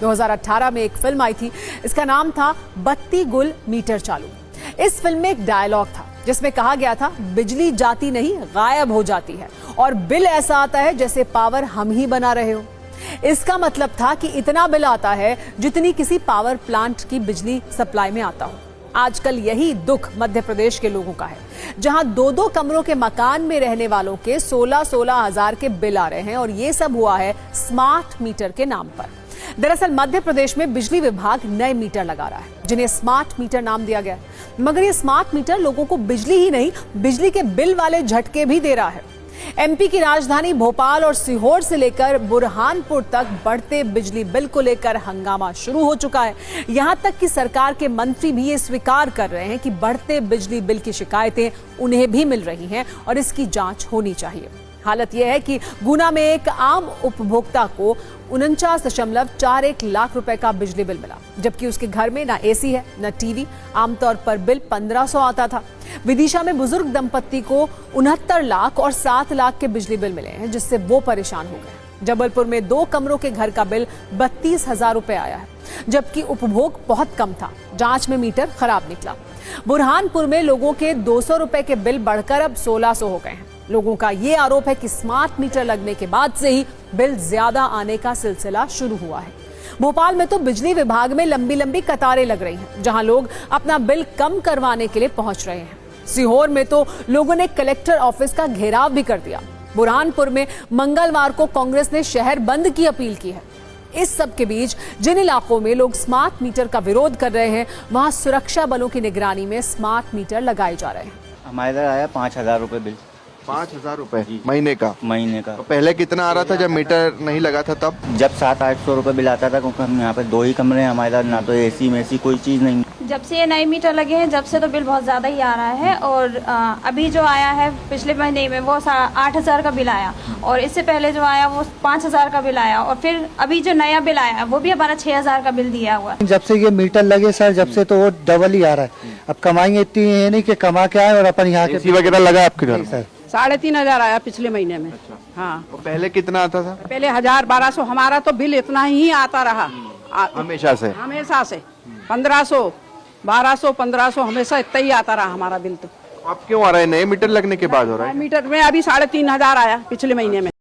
2018 में एक फिल्म आई थी, इसका नाम था बत्ती गुल मीटर चालू। इस फिल्म में एक डायलॉग था जिसमें कहा गया था बिजली जाती नहीं गायब हो जाती है और बिल ऐसा आता है जैसे पावर हम ही बना रहे हो। इसका मतलब था कि इतना बिल आता है जितनी किसी पावर प्लांट की बिजली सप्लाई में आता हो। आजकल यही दुख मध्य प्रदेश के लोगों का है, जहां दो दो कमरों के मकान में रहने वालों के 16-16 हजार के बिल आ रहे हैं और ये सब हुआ है स्मार्ट मीटर के नाम पर। दरअसल मध्य प्रदेश में बिजली विभाग नए मीटर लगा रहा है जिन्हें स्मार्ट मीटर नाम दिया गया, मगर ये स्मार्ट मीटर लोगों को बिजली ही नहीं बिजली के बिल वाले झटके भी दे रहा है। एमपी की राजधानी भोपाल और सीहोर से लेकर बुरहानपुर तक बढ़ते बिजली बिल को लेकर हंगामा शुरू हो चुका है। यहां तक कि सरकार के मंत्री भी ये स्वीकार कर रहे हैं कि बढ़ते बिजली बिल की शिकायतें उन्हें भी मिल रही हैं और इसकी जांच होनी चाहिए। हालत यह है कि गुना में एक आम उपभोक्ता को 49.41 लाख रुपए का बिजली बिल मिला, जबकि उसके घर में ना एसी है न टीवी। आमतौर पर बिल 1500 आता था। विदिशा में बुजुर्ग दंपत्ति को 69 लाख और 7 लाख के बिजली बिल मिले हैं, जिससे वो परेशान हो गए। जबलपुर में 2 कमरों के घर का बिल 32,000 रुपए आया है, जबकि उपभोग बहुत कम था। जांच में मीटर खराब निकला। बुरहानपुर में लोगों के 200 रुपए के बिल बढ़कर अब 1600 हो गए हैं। लोगों का ये आरोप है कि स्मार्ट मीटर लगने के बाद से ही बिल ज्यादा आने का सिलसिला शुरू हुआ है। भोपाल में तो बिजली विभाग में लंबी लंबी कतारें लग रही हैं, जहां लोग अपना बिल कम करवाने के लिए पहुंच रहे हैं। सीहोर में तो लोगों ने कलेक्टर ऑफिस का घेराव भी कर दिया। बुरहानपुर में मंगलवार को कांग्रेस ने शहर बंद की अपील की है। इस सब के बीच जिन इलाकों में लोग स्मार्ट मीटर का विरोध कर रहे हैं, वहां सुरक्षा बलों की निगरानी में स्मार्ट मीटर लगाए जा रहे हैं। हमारे इधर आया 5,000 रुपए बिल। 5,000 रुपए महीने का? तो पहले कितना आ रहा था जब मीटर नहीं लगा था तब? जब 700-800 रुपए बिल आता था, क्योंकि हम यहाँ पे 2 ही कमरे हैं हमारे साथ, ना तो एसी में ऐसी कोई चीज नहीं। जब से ये नए मीटर लगे हैं जब से तो बिल बहुत ज़्यादा ही आ रहा है। और अभी जो आया है पिछले महीने में वो 8,000 का बिल आया, और इससे पहले जो आया वो 5,000 का बिल आया, और फिर अभी जो नया बिल आया वो भी हमारा 6,000 का बिल दिया हुआ है। जब से ये मीटर लगे सर, जब से तो वो डबल ही आ रहा है। अब कमाई इतनी है नहीं कि कमा के आए और अपन यहाँ के वगैरह लगा आपके घर? सर 3,500 आया पिछले महीने में। अच्छा। हाँ, तो पहले कितना आता था? पहले 1,000-1,200 हमारा तो बिल इतना ही आता रहा हमेशा से 1,500, 1,200, 1,500 हमेशा इतना ही आता रहा हमारा बिल। तो अब क्यों आ रहा है? नए मीटर लगने के बाद हो रहा है? मीटर में अभी 3,500 आया पिछले महीने में।